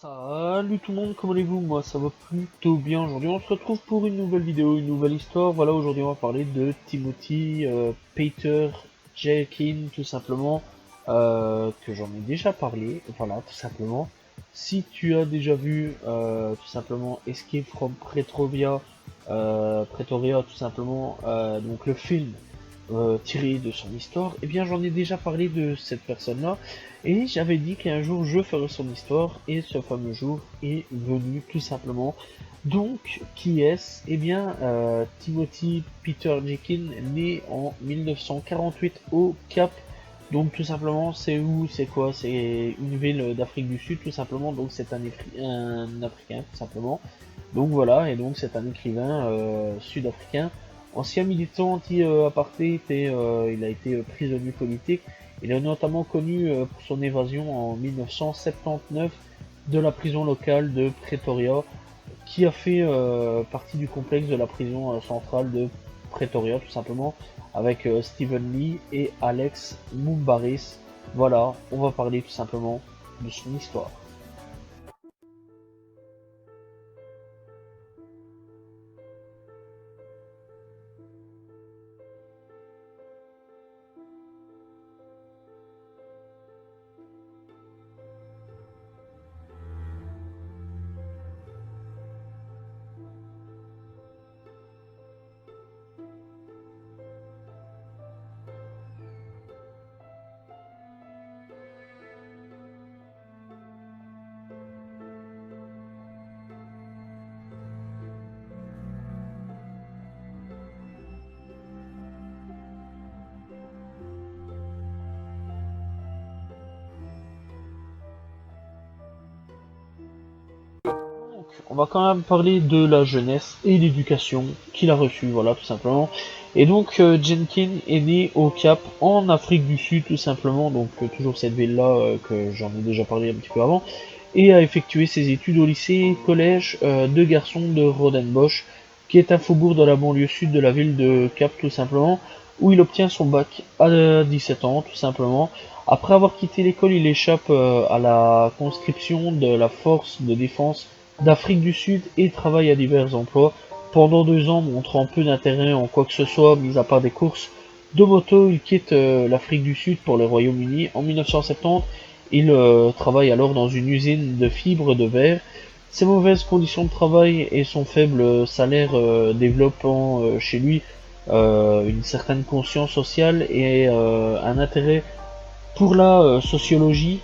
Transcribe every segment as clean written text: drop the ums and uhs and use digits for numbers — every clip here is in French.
Salut tout le monde, comment allez-vous? Moi ça va plutôt bien. Aujourd'hui on se retrouve pour une nouvelle vidéo, une nouvelle histoire. Voilà, aujourd'hui on va parler de Timothy Peter Jenkins, tout simplement, que j'en ai déjà parlé, voilà, tout simplement. Si tu as déjà vu tout simplement Escape from Pretoria, tout simplement, donc le film tiré de son histoire, eh bien j'en ai déjà parlé de cette personne-là. Et j'avais dit qu'un jour je ferais son histoire, et ce fameux jour est venu tout simplement. Donc, qui est-ce? Eh bien, Timothy Peter Jenkins, né en 1948 au Cap. Donc tout simplement, c'est où? C'est quoi? C'est une ville d'Afrique du Sud, tout simplement. Donc c'est un Africain, tout simplement. Donc voilà, et donc c'est un écrivain sud-africain, ancien militant anti-apartheid, et il a été prisonnier politique. Il est notamment connu pour son évasion en 1979 de la prison locale de Pretoria, qui a fait partie du complexe de la prison centrale de Pretoria, tout simplement, avec Stephen Lee et Alex Mumbaris. Voilà, on va parler tout simplement de son histoire. On va quand même parler de la jeunesse et l'éducation qu'il a reçue, voilà, tout simplement. Et donc, Jenkins est né au Cap, en Afrique du Sud, tout simplement, donc toujours cette ville-là que j'en ai déjà parlé un petit peu avant, et a effectué ses études au lycée collège de garçons de Rodenbosch, qui est un faubourg de la banlieue sud de la ville de Cap, tout simplement, où il obtient son bac à 17 ans, tout simplement. Après avoir quitté l'école, il échappe à la conscription de la force de défense d'Afrique du Sud et travaille à divers emplois. Pendant 2 ans, montrant peu d'intérêt en quoi que ce soit, mis à part des courses de moto, il quitte l'Afrique du Sud pour le Royaume-Uni. En 1970, il travaille alors dans une usine de fibres de verre. Ses mauvaises conditions de travail et son faible salaire développant chez lui une certaine conscience sociale et un intérêt pour la sociologie,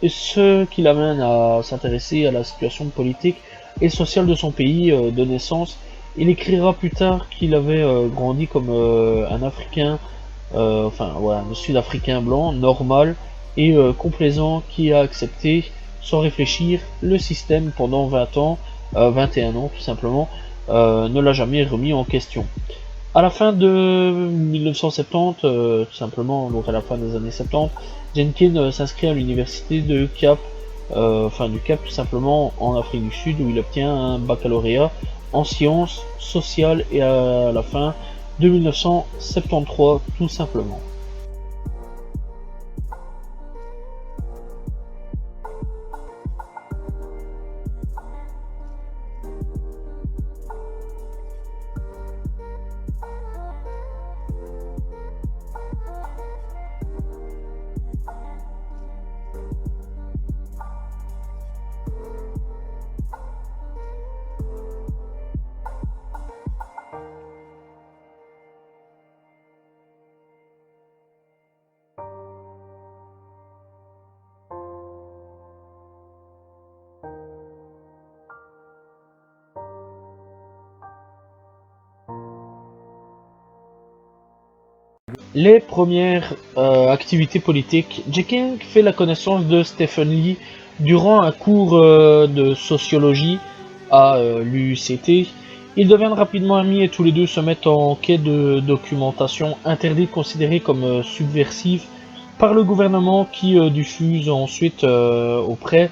et ce qui l'amène à s'intéresser à la situation politique et sociale de son pays de naissance. Il écrira plus tard qu'il avait grandi comme un Africain, enfin ouais, un Sud-Africain blanc, normal et complaisant, qui a accepté, sans réfléchir, le système pendant 20 ans, 21 ans tout simplement, ne l'a jamais remis en question. À la fin de 1970, tout simplement, donc à la fin des années 70, Jenkins s'inscrit à l'université de Cap, du Cap tout simplement en Afrique du Sud, où il obtient un baccalauréat en sciences sociales, et à la fin de 1973 tout simplement. Les premières activités politiques. Jenkins fait la connaissance de Stephen Lee durant un cours de sociologie à l'UCT. Ils deviennent rapidement amis et tous les deux se mettent en quête de documentation interdite, considérée comme subversive par le gouvernement, qui diffuse ensuite auprès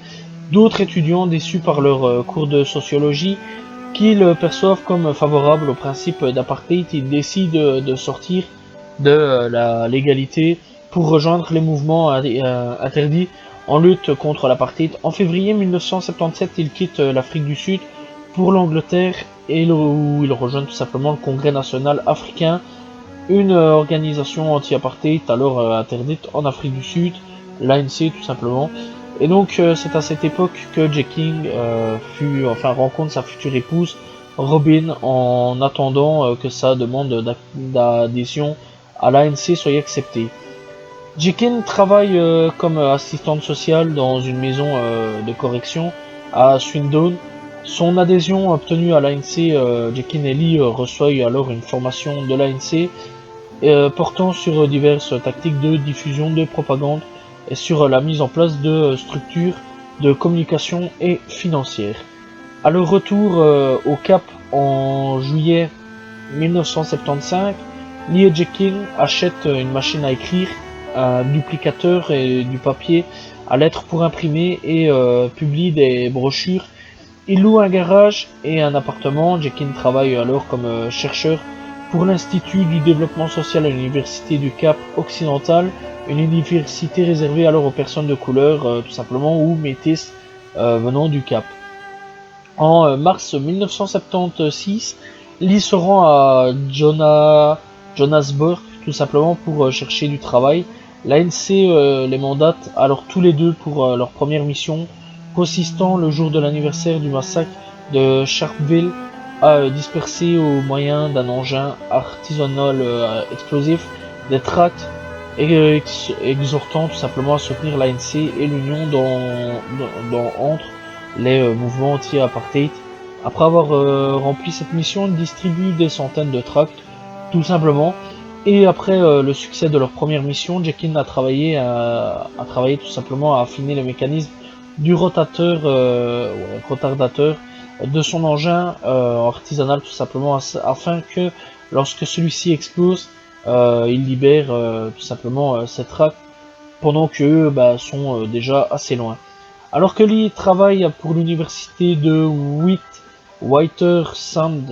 d'autres étudiants déçus par leur cours de sociologie, qu'ils perçoivent comme favorables au principe d'apartheid. Ils décident de sortir de la légalité pour rejoindre les mouvements interdits en lutte contre l'apartheid. En février 1977, il quitte l'Afrique du Sud pour l'Angleterre où il rejoint tout simplement le Congrès national africain, une organisation anti-apartheid alors interdite en Afrique du Sud, l'ANC tout simplement. Et donc c'est à cette époque que Jay King rencontre sa future épouse Robin en attendant que sa demande d'adhésion à l'ANC soit acceptée. Jay King travaille comme assistante sociale dans une maison de correction à Swindon. Son adhésion obtenue à l'ANC, Jay King et Lee reçoivent alors une formation de l'ANC portant sur diverses tactiques de diffusion de propagande et sur la mise en place de structures de communication et financières. À leur retour au Cap en juillet 1975, Lee et Jay King achètent une machine à écrire, un duplicateur et du papier à lettres pour imprimer et publient des brochures. Ils louent un garage et un appartement. Jay King travaille alors comme chercheur pour l'Institut du développement social à l'Université du Cap occidental, une université réservée alors aux personnes de couleur, tout simplement, ou métis venant du Cap. En mars 1976, Lee se rend à Johannesburg, tout simplement pour chercher du travail. L'ANC les mandate alors tous les deux pour leur première mission, consistant le jour de l'anniversaire du massacre de Sharpeville à disperser au moyen d'un engin artisanal explosif des tracts exhortant tout simplement à soutenir l'ANC et l'Union entre les mouvements anti-apartheid. Après avoir rempli cette mission, ils distribuent des centaines de tracts, tout simplement. Et après le succès de leur première mission, Jay King a travaillé tout simplement à affiner le mécanisme du retardateur de son engin artisanal tout simplement afin que lorsque celui-ci explose, il libère tout simplement ces tracts pendant qu'eux sont déjà assez loin. Alors que Lee travaille pour l'université de Witwatersrand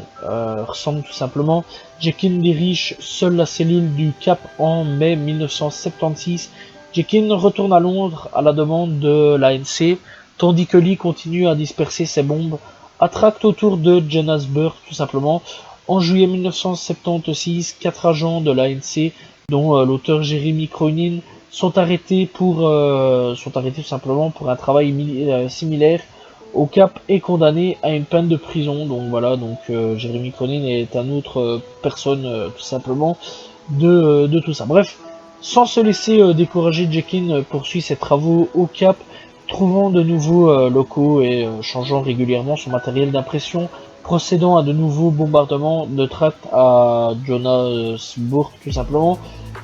tout simplement, Jay King dirige seul la cellule du Cap en mai 1976. Jay King retourne à Londres à la demande de l'ANC, tandis que Lee continue à disperser ses bombes à tract autour de Johannesburg tout simplement. En juillet 1976, 4 agents de l'ANC, dont l'auteur Jeremy Cronin, sont arrêtés tout simplement pour un travail similaire au Cap et condamnés à une peine de prison. Donc voilà, Jeremy Cronin est un autre personne tout simplement de tout ça. Bref, sans se laisser décourager, Jay King poursuit ses travaux au Cap, trouvant de nouveaux locaux et changeant régulièrement son matériel d'impression, procédant à de nouveaux bombardements de tracts à Johannesburg tout simplement.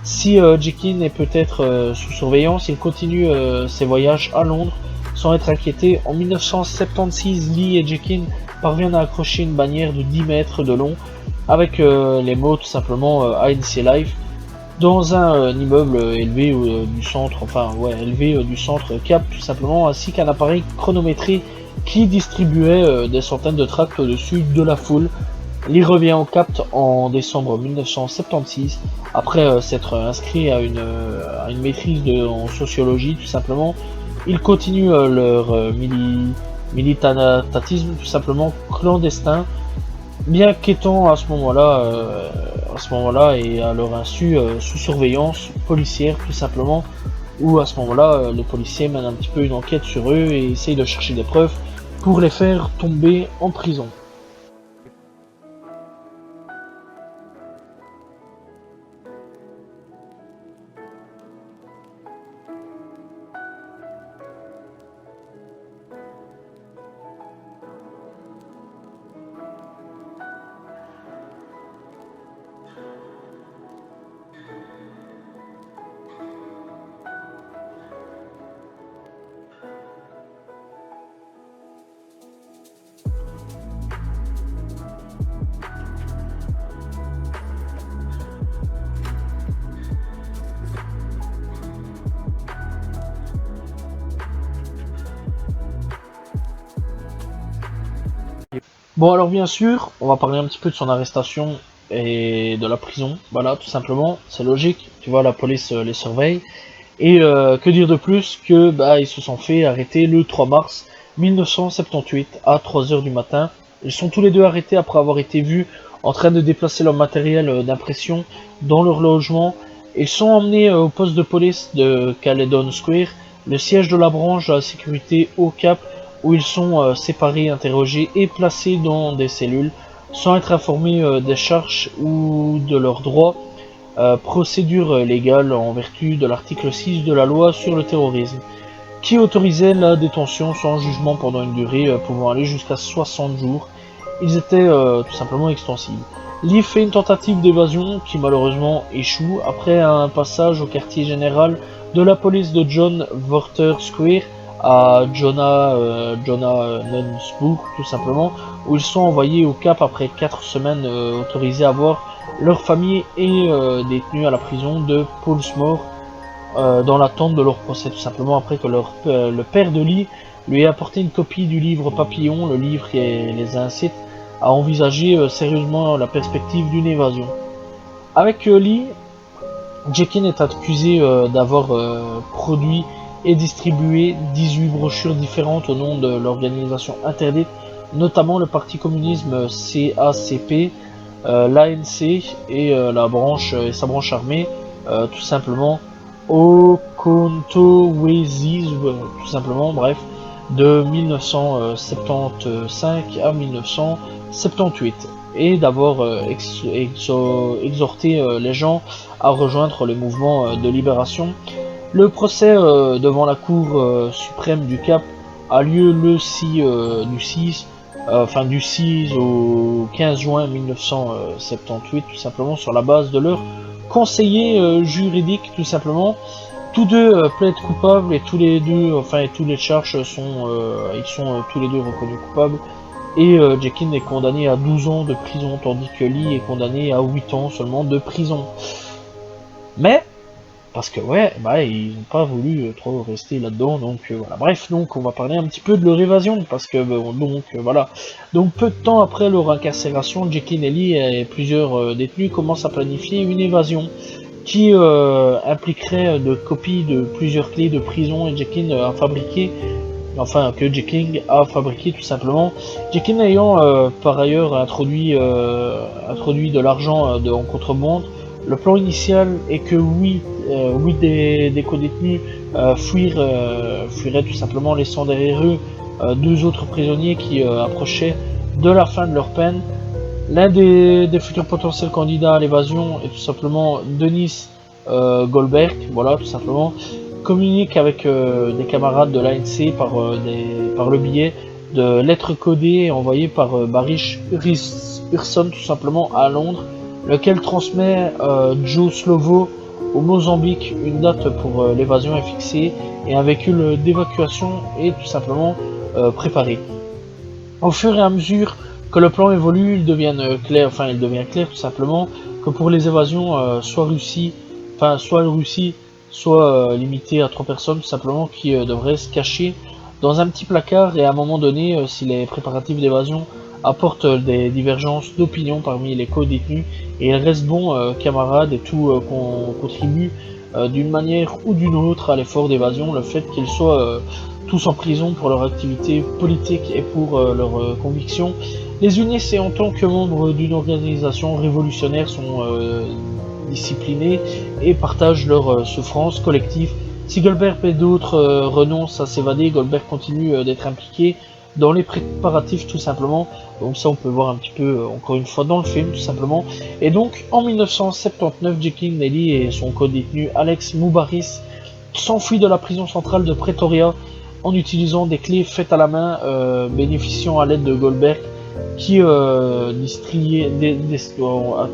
Si Jay King est peut-être sous surveillance, il continue ses voyages à Londres sans être inquiété. En 1976, Lee et Jay King parviennent à accrocher une bannière de 10 mètres de long avec les mots tout simplement ANC Live dans un immeuble élevé du centre, du centre Cap tout simplement, ainsi qu'un appareil chronométré qui distribuait des centaines de tracts au-dessus de la foule. Lee revient au Cap en décembre 1976 après s'être inscrit à une maîtrise en sociologie tout simplement. Ils continuent leur militantisme tout simplement clandestin, bien qu'étant à ce moment-là et à leur insu sous surveillance policière tout simplement, où à ce moment-là les policiers mènent un petit peu une enquête sur eux et essayent de chercher des preuves pour les faire tomber en prison. Bon alors bien sûr, on va parler un petit peu de son arrestation et de la prison, voilà tout simplement, c'est logique, tu vois la police les surveille. Et que dire de plus que bah, ils se sont fait arrêter le 3 mars 1978 à 3 heures du matin. Ils sont tous les deux arrêtés après avoir été vus en train de déplacer leur matériel d'impression dans leur logement. Ils sont emmenés au poste de police de Caledon Square, le siège de la branche de la sécurité au Cap, où ils sont séparés, interrogés et placés dans des cellules sans être informés des charges ou de leurs droits. Procédure légale en vertu de l'article 6 de la loi sur le terrorisme, qui autorisait la détention sans jugement pendant une durée pouvant aller jusqu'à 60 jours. Ils étaient tout simplement extensibles. Lee fait une tentative d'évasion qui malheureusement échoue après un passage au quartier général de la police de John Worter Square à Jonah Nunsburg, tout simplement, où ils sont envoyés au Cap après 4 semaines autorisés à voir leur famille est détenue à la prison de Portsmouth dans l'attente de leur procès, tout simplement après que le père de Lee lui ait apporté une copie du livre Papillon, le livre qui les incite à envisager sérieusement la perspective d'une évasion. Avec Lee, Jekin est accusé d'avoir produit et distribué 18 brochures différentes au nom de l'organisation interdite, notamment le Parti communisme CACP, l'ANC et sa branche armée, tout simplement Okontowezis, tout simplement, bref, de 1975 à 1978, et d'avoir exhorté les gens à rejoindre les mouvements de libération. Le procès devant la Cour suprême du Cap a lieu le 6 du 6 au 15 juin 1978, tout simplement sur la base de leur conseiller juridique, tout simplement. Tous deux plaident coupables et tous les deux, et tous les charges sont, tous les deux reconnus coupables. Et Jekin est condamné à 12 ans de prison, tandis que Lee est condamné à 8 ans seulement de prison. Mais parce que ils n'ont pas voulu trop rester là-dedans, donc voilà. Bref, donc on va parler un petit peu de leur évasion, parce que voilà. Donc peu de temps après leur incarcération, Jekin et Lee et plusieurs détenus commencent à planifier une évasion qui impliquerait de copies de plusieurs clés de prison et Jekin a fabriqué, que Jekin a fabriqué tout simplement. Jekin ayant par ailleurs introduit de l'argent en contrebande. Le plan initial est que 8 des co-détenus fuiraient tout simplement, laissant derrière eux 2 autres prisonniers qui approchaient de la fin de leur peine. L'un des futurs potentiels candidats à l'évasion est tout simplement Dennis Goldberg, voilà, tout simplement, communique avec des camarades de l'ANC par le biais de lettres codées envoyées par Barish Urson, tout simplement, à Londres, lequel transmet Joe Slovo au Mozambique. Une date pour l'évasion est fixée et un véhicule d'évacuation est tout simplement préparé. Au fur et à mesure que le plan évolue, il devient clair tout simplement que pour les évasions, soit Russie, soit limité à 3 personnes tout simplement, qui devraient se cacher dans un petit placard, et à un moment donné, si les préparatifs d'évasion apportent des divergences d'opinion parmi les co-détenus, et ils restent bons camarades et tout contribue d'une manière ou d'une autre à l'effort d'évasion, le fait qu'ils soient tous en prison pour leur activité politique et pour leurs convictions, les unissent, et en tant que membres d'une organisation révolutionnaire sont disciplinés et partagent leurs souffrances collectives. Si Goldberg et d'autres renoncent à s'évader, Goldberg continue d'être impliqué dans les préparatifs tout simplement. Donc ça on peut voir un petit peu encore une fois dans le film tout simplement. Et donc en 1979, Jekin et Lee et son co-détenu Alex Moubaris s'enfuient de la prison centrale de Pretoria en utilisant des clés faites à la main, bénéficiant à l'aide de Goldberg, qui a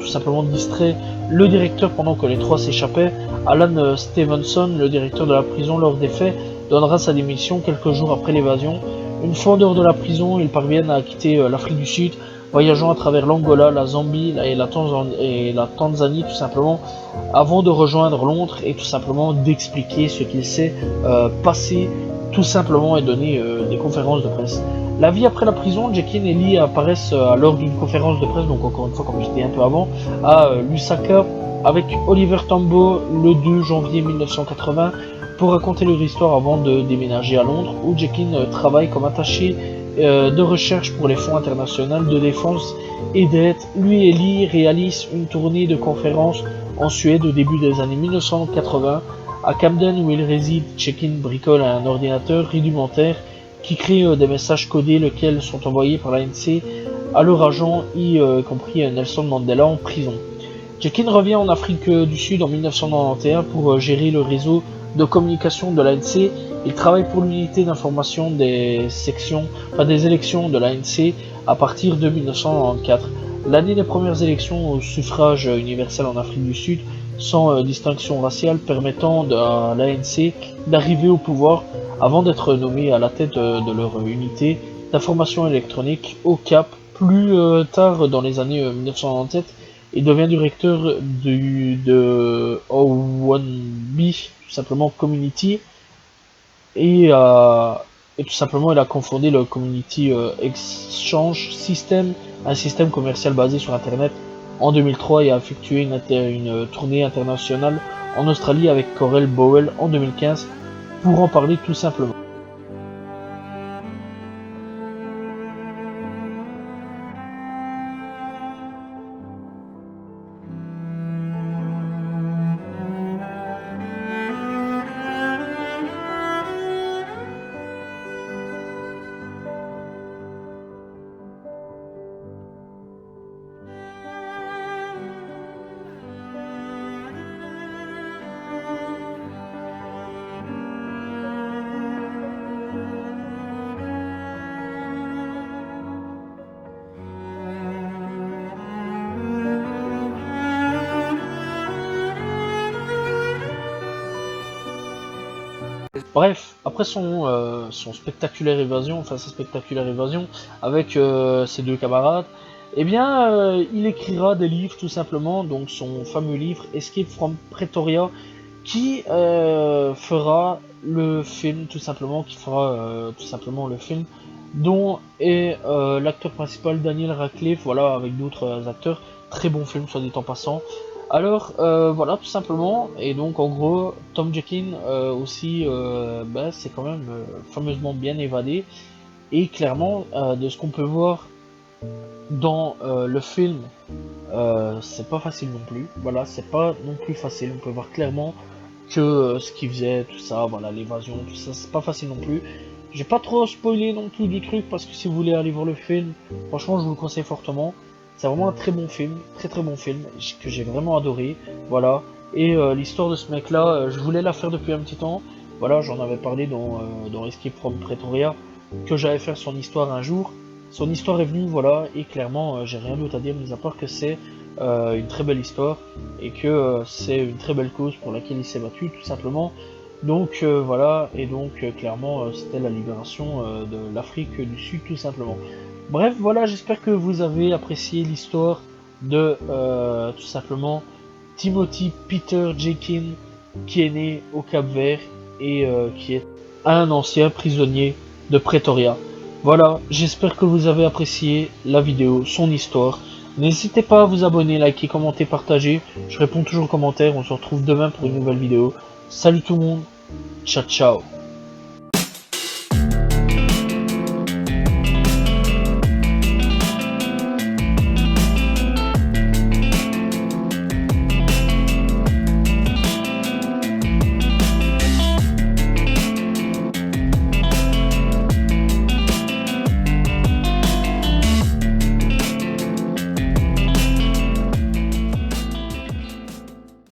tout simplement distrait le directeur pendant que les trois s'échappaient. Alan Stevenson, le directeur de la prison, lors des faits, donnera sa démission quelques jours après l'évasion. Une fois en dehors de la prison, ils parviennent à quitter l'Afrique du Sud voyageant à travers l'Angola, la Zambie et la Tanzanie tout simplement, avant de rejoindre Londres et tout simplement d'expliquer ce qu'il s'est passé tout simplement et donner des conférences de presse. La vie après la prison, Jekyll et Lee apparaissent lors d'une conférence de presse, donc encore une fois comme je disais un peu avant, à Lusaka avec Oliver Tambo le 2 janvier 1980 pour raconter leur histoire avant de déménager à Londres où Jekyll travaille comme attaché de recherche pour les fonds internationaux de défense et d'aide. Lui et Lee réalisent une tournée de conférences en Suède au début des années 1980. À Camden où il réside, Jekyll bricole un ordinateur rudimentaire qui crée des messages codés lesquels sont envoyés par l'ANC à leur agent, y compris Nelson Mandela en prison. Jekyll revient en Afrique du Sud en 1991 pour gérer le réseau de communication de l'ANC. Il travaille pour l'unité d'information des élections de l'ANC à partir de 1994. L'année des premières élections au suffrage universel en Afrique du Sud, sans distinction raciale, permettant à l'ANC d'arriver au pouvoir avant d'être nommé à la tête de leur unité d'information électronique au Cap. Plus tard, dans les années 1997, il devient directeur de O1B, tout simplement Community, et tout simplement il a confondé le Community Exchange System, un système commercial basé sur Internet, en 2003 et a effectué une tournée internationale en Australie avec Corel Bowell en 2015 pour en parler tout simplement. Bref, après son spectaculaire évasion, enfin sa spectaculaire évasion avec ses deux camarades, eh bien, il écrira des livres tout simplement, donc son fameux livre Escape from Pretoria, qui fera le film tout simplement, le film, dont est l'acteur principal Daniel Radcliffe, voilà, avec d'autres acteurs. Très bon film, soit dit en passant. Alors voilà tout simplement, et donc en gros Tom Jekyll aussi c'est quand même fameusement bien évadé, et clairement de ce qu'on peut voir dans le film, c'est pas facile non plus, voilà, c'est pas non plus facile, on peut voir clairement que ce qu'il faisait, tout ça, voilà, l'évasion, tout ça, c'est pas facile non plus. J'ai pas trop spoilé non plus du truc, parce que si vous voulez aller voir le film, franchement je vous le conseille fortement. C'est vraiment un très bon film, très très bon film, que j'ai vraiment adoré, voilà. Et l'histoire de ce mec là, je voulais la faire depuis un petit temps, voilà, j'en avais parlé dans Escape from Pretoria, que j'allais faire son histoire un jour. Son histoire est venue, voilà, et clairement j'ai rien d'autre à dire, mis à part que c'est une très belle histoire, et que c'est une très belle cause pour laquelle il s'est battu, tout simplement. Donc voilà, et donc clairement c'était la libération de l'Afrique du Sud, tout simplement. Bref, voilà, j'espère que vous avez apprécié l'histoire de tout simplement Timothy Peter Jekyll, qui est né au Cap-Vert et qui est un ancien prisonnier de Pretoria. Voilà, j'espère que vous avez apprécié la vidéo, son histoire. N'hésitez pas à vous abonner, liker, commenter, partager. Je réponds toujours aux commentaires. On se retrouve demain pour une nouvelle vidéo. Salut tout le monde. Ciao, ciao.